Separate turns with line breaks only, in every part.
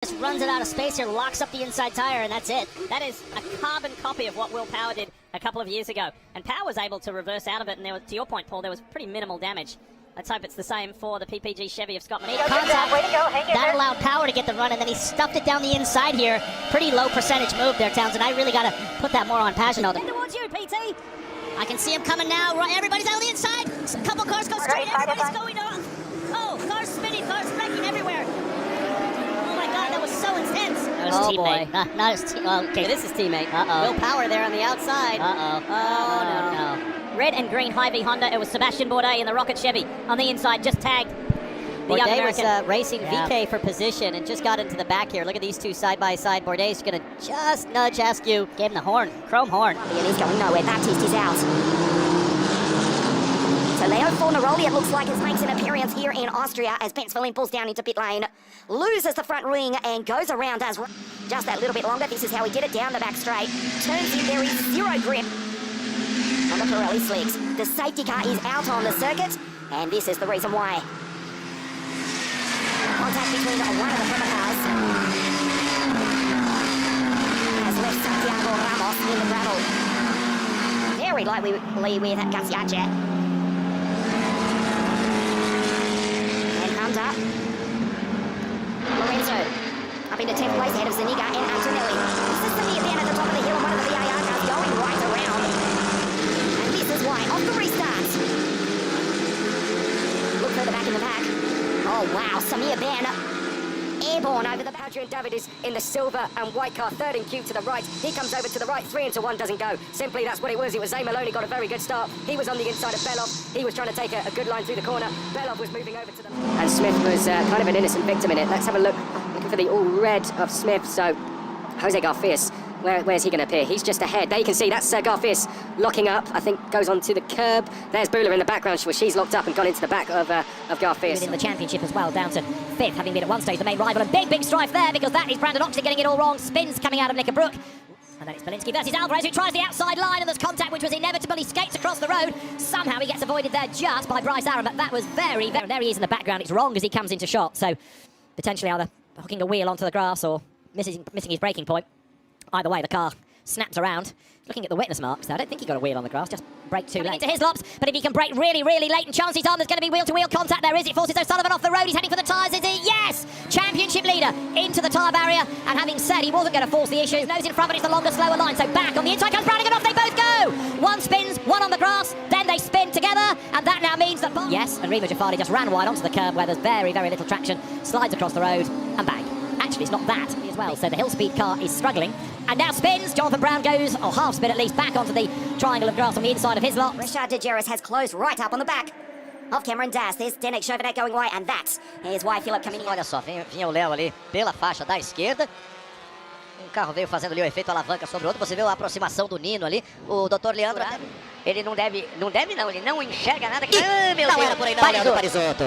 Just runs it out of space here, locks up the inside tire, and that's it. That is a carbon copy of what Will Power did a couple of years ago. And Power was able to reverse out of it, and there was, to your point, Paul, there was pretty minimal damage. Let's hope it's the same for the PPG Chevy of Scott Manini. That allowed Power to get the run, and then he stuffed it down the inside here. Pretty low percentage move there, Townsend. I really got to put that more on Pagano. Towards you, PT. I can see him coming now. Everybody's out on the inside. A couple cars go straight. Everybody's going off. Oh, cars spinning, cars wrecking everywhere. Oh my God, that was so intense. That was his teammate. Not his teammate. Okay, this is teammate. Will Power there on the outside. Oh no. Red and green Hy-Vee Honda. It was Sebastian Bourdais in the Rocket Chevy on the inside. Just tagged. Bourdais was racing VK for position and just got into the back here. Look at these two side by side. Bourdais is going to just nudge Askew. Gave him the horn, chrome horn.
And he's going nowhere. Baptiste is out. So Leo Fornaroli, it looks like, makes an appearance here in Austria as Pence Verlaine pulls down into pit lane, loses the front wing and goes around as just that little bit longer. This is how he did it down the back straight. Turns in, there is zero grip on the Pirelli slicks. The safety car is out on the circuit, and this is the reason why. Contact between one of the front cars has left Santiago Ramos in the gravel. Very lightly with Gassiace. And Hunter. Lorenzo up into 10th place ahead of Zuniga and Antonelli. This is Samir Ben at the top of the hill and one of the VAR cars going right around. And this is why, off the restart. Look further back in the pack. Oh wow, Samir Ben airborne over the Adrian David is in the silver and white car, third and cute to the right. He comes over to the right, 3 into 1 doesn't go. Simply that's what it was. It was Zay Maloney got a very good start. He was on the inside of Belov. He was trying to take a good line through the corner. Belov was moving over to the... And Smith was kind of an innocent victim in it. Let's have a look. Looking for the all red of Smith. So Jose Garfias, where's he going to appear? He's just ahead. There you can see that's Garfias locking up. I think goes onto the curb. There's Bula in the background. She's locked up and gone into the back of Garfias.
Within the championship as well, down to 5th, having been at one stage the main rival. And big strife there because that is Brandon Oxley getting it all wrong. Spins coming out of Nickerbrook. And then it's Belinsky versus Alvarez, who tries the outside line, and there's contact which was inevitably skates across the road. Somehow he gets avoided there just by Bryce Aaron, but that was very... There he is in the background. It's wrong as he comes into shot. So potentially either hooking a wheel onto the grass or missing his braking point. Either way, the car snapped around. Looking at the witness marks, though, I don't think he got a wheel on the grass, just brake too late. Into his lops, but if he can brake really late, and chances are there's going to be wheel-to-wheel contact there, is it? Forces O'Sullivan off the road, he's heading for the tyres, is it? Yes! Championship leader into the tyre barrier, and having said he wasn't going to force the issue, nose in front, but it's the longer, slower line, so back on the inside comes Browning, and off they both go! One spins, one on the grass, then they spin together, and that now means that... Yes, and Rima Jafari just ran wide onto the curb where there's very little traction, slides across the road, and bang. Actually, it's not that as well, so the hill speed car is struggling. And now spins, Jonathan Brown goes, or half spin at least, back onto the triangle of grass on the inside of his lot. Richard De Geris has closed right up on the back of Cameron Das. There's Denek Chauvenet going wide, and that is why Philip coming in.
Olha só, vinha o Léo ali pela faixa da esquerda. Carro veio fazendo ali o efeito alavanca sobre o outro. Você viu a aproximação do Nino ali. O Dr. Leandro, ele não deve não, ele não enxerga nada. Ah, meu Deus,
era por aí não, Leandro Parisotto.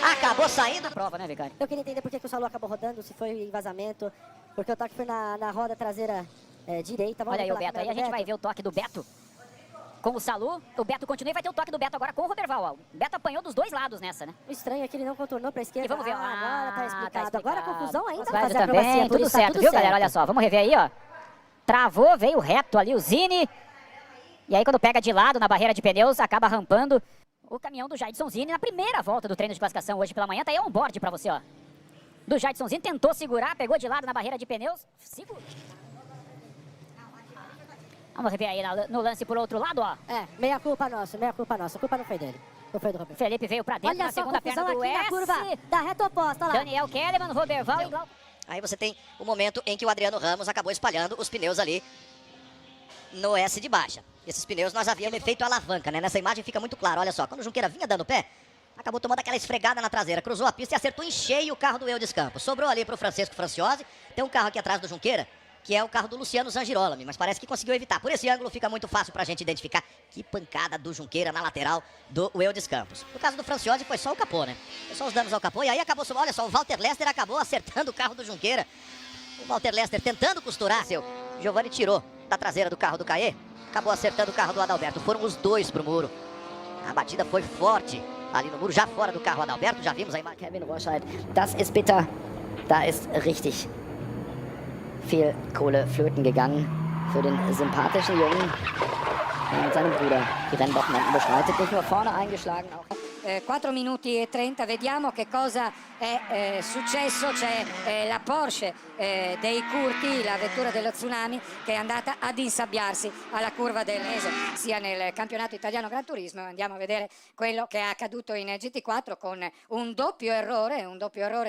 Acabou saindo a prova, né, Vicari?
Eu queria entender por que o Salô acabou rodando, se foi vazamento, porque o toque foi na roda traseira direita.
Olha aí o Beto, aí a gente vai ver o toque do Beto com o Salô. O Beto continua e vai ter o toque do Beto agora com o Roberval. Ó. O Beto apanhou dos dois lados nessa, né?
O estranho é que ele não contornou pra esquerda.
E vamos ver.
Agora tá explicado. Agora a confusão ainda vai
fazer também, tudo certo, viu, galera? Olha só, vamos rever aí, ó. Travou, veio reto ali o Zini. E aí quando pega de lado na barreira de pneus, acaba rampando o caminhão do Jadson Zini na primeira volta do treino de classificação hoje pela manhã. Tá aí um board pra você, ó. Do Jadson Zini, tentou segurar, pegou de lado na barreira de pneus. Segura. Vamos rever aí no lance por outro lado, ó.
Meia culpa nossa. A culpa não foi dele. Não foi do Roberto.
Felipe veio pra dentro na segunda perna do
aqui na curva da reta oposta, olha lá.
Daniel Kellerman, Roberval igual.
Aí você tem o momento em que o Adriano Ramos acabou espalhando os pneus ali no S de baixa. Esses pneus nós havíamos feito alavanca, né? Nessa imagem fica muito claro, olha só. Quando o Junqueira vinha dando pé, acabou tomando aquela esfregada na traseira, cruzou a pista e acertou em cheio o carro do Eudes Campos. Sobrou ali pro Francesco Franciose. Tem um carro aqui atrás do Junqueira, que é o carro do Luciano Zangirolami, mas parece que conseguiu evitar. Por esse ângulo fica muito fácil pra gente identificar que pancada do Junqueira na lateral do Eudes Campos. No caso do Franciose foi só o capô, né? Foi só os danos ao capô e aí acabou, olha só, o Walter Lester acabou acertando o carro do Junqueira. O Walter Lester tentando costurar, Giovanni tirou da traseira do carro do Caê, acabou acertando o carro do Adalberto. Foram os dois pro muro. A batida foi forte ali no muro, já fora do carro Adalberto, já vimos a imagem.
Kevin Warscheid, das ist bitter. Da ist richtig viel Kohle flöten gegangen für den sympathischen Jungen, der mit seinem Bruder die Rennwochenenden beschreitet. Nicht nur vorne eingeschlagen, auch...
4 minuti e 30, vediamo che cosa è successo. C'è la Porsche dei Curti, la vettura dello Tsunami, che è andata ad insabbiarsi alla curva del mese, sia nel campionato italiano Gran Turismo. Andiamo a vedere quello che è accaduto in GT4 con un doppio errore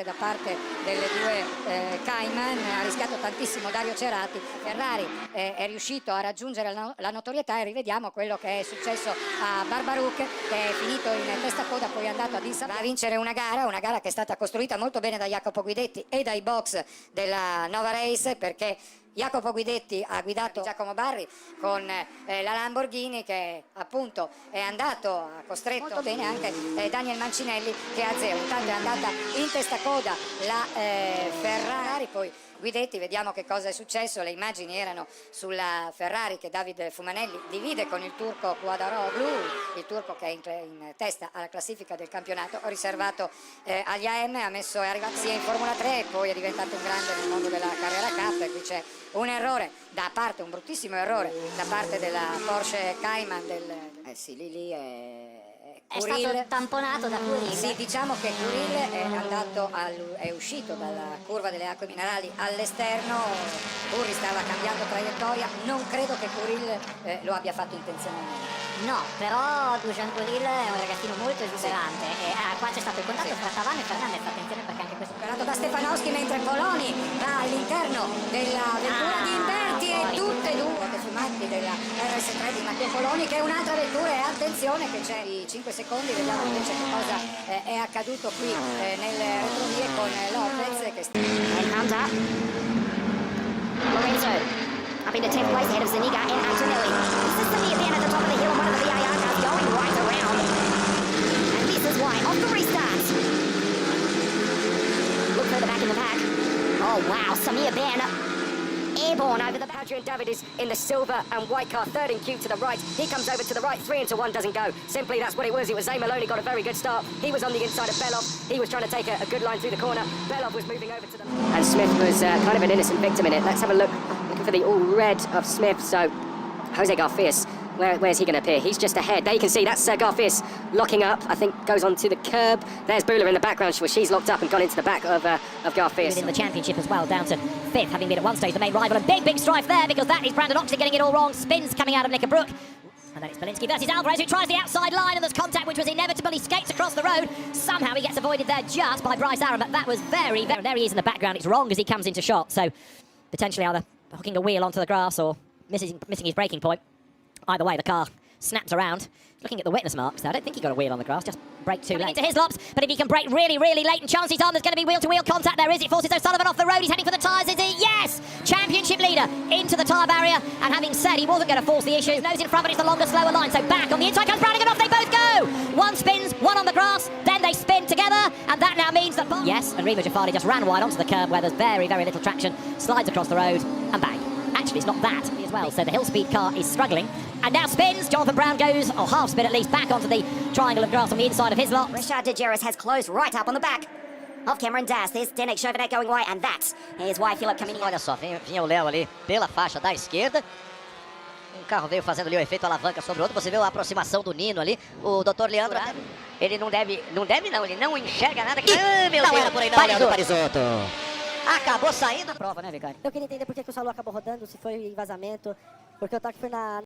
da parte delle due Cayman. Ha rischiato tantissimo Dario Cerati. Ferrari è riuscito a raggiungere la notorietà, e rivediamo quello che è successo a Barbarouk, che è finito in testa coda, poi è andato ad insabbiare a vincere una gara che è stata costruita molto bene da Jacopo Guidetti e dai box della Nova Race, perché Jacopo Guidetti ha guidato Giacomo Barri con la Lamborghini, che appunto è andato, ha costretto molto bene anche Daniel Mancinelli, che a zero. Intanto è andata in testa coda la Ferrari, poi Guidetti, vediamo che cosa è successo. Le immagini erano sulla Ferrari che Davide Fumanelli divide con il turco Quadaroglu, il turco che è in testa alla classifica del campionato riservato agli AM. È arrivato sia in Formula 3 e poi è diventato un grande nel mondo della Carrera Cup. E qui c'è un errore un bruttissimo errore da parte della Porsche Cayman sì, lì
È stato tamponato da Curil.
Sì, diciamo che Curil è uscito dalla curva delle acque minerali all'esterno. Curil stava cambiando traiettoria. Non credo che Curil lo abbia fatto intenzionalmente.
No, però Dujan Curil è un ragazzino molto esuberante, e qua c'è stato il contatto tra Tavan e Fernandez, attenzione perché anche questo...
Superato da Stefanowski, mentre Poloni va all'interno della vettura di Inverti, e tutte e due sui matti della RS3 di Matteo Poloni, che è un'altra vettura. E attenzione che c'è i 5 secondi, vediamo invece che cosa è accaduto qui nelle retrovie con Lopez che
And Hunter. Lorenzo up into 10th place ahead of Zuniga and Antonelli. This is Samir down at the top of the hill, one of the VAR cars going right around. And this is why, off the restart. Look further back in the pack. Oh wow, Samir Ben airborne over the... Adrian David is in the silver and white car, third in queue to the right. He comes over to the right, 3 into 1 doesn't go. Simply that's what it was. It was Zay Maloney got a very good start. He was on the inside of Belov. He was trying to take a good line through the corner. Belov was moving over to the... And Smith was kind of an innocent victim in it. Let's have a look. Looking for the all red of Smith. So Jose Garfias, where's he going to appear? He's just ahead. There you can see that's Garfias locking up. I think goes onto the curb. There's Bula in the background. She's locked up and gone into the back of Garfias.
In the championship as well, down to 5th, having been at one stage the main rival. And big strife there, because that is Brandon Oxley getting it all wrong. Spins coming out of Brook. And then it's Belinsky versus Alvarez, who tries the outside line, and there's contact which was inevitable. He skates across the road. Somehow he gets avoided there just by Bryce Aaron, but that was very... There he is in the background. It's wrong as he comes into shot. So potentially either hooking a wheel onto the grass or missing his braking point. Either way, the car snaps around. Looking at the witness marks, though, I don't think he got a wheel on the grass, just braked too late. Into his lops, but if he can brake really late and chances are there's going to be wheel-to-wheel contact there. Is it? Forces O'Sullivan off the road. He's heading for the tyres, is he? Yes! Championship leader into the tyre barrier, and having said he wasn't going to force the issue, nose in front, but it's the longer, slower line. So back on the inside comes Browning, and off they both go! One spins, one on the grass, then they spin together, and that now means that... Yes, and Rima Jafari just ran wide onto the curb where there's very little traction, slides across the road, and bang. Actually, it's not that as well, so the hill speed car is struggling. And now spins. Jonathan Brown goes, or half spin at least, back onto the triangle of grass on the inside of his lot.
Richard De Geris has closed right up on the back of Cameron Das. There's Denek Chauvenet going away, and that is why Philip coming in.
Olha só, vinha o Léo ali pela faixa da esquerda. Um carro veio fazendo ali o efeito alavanca sobre o outro. Você vê a aproximação do Nino ali. O Dr. Leandro, ele não, ele não enxerga nada. Ah, meu Deus, por aí não, Leandro Parisotto. Acabou saindo a prova, né, Vicari?
Eu queria entender por que o Salu acabou rodando, se foi vazamento, porque o toque foi na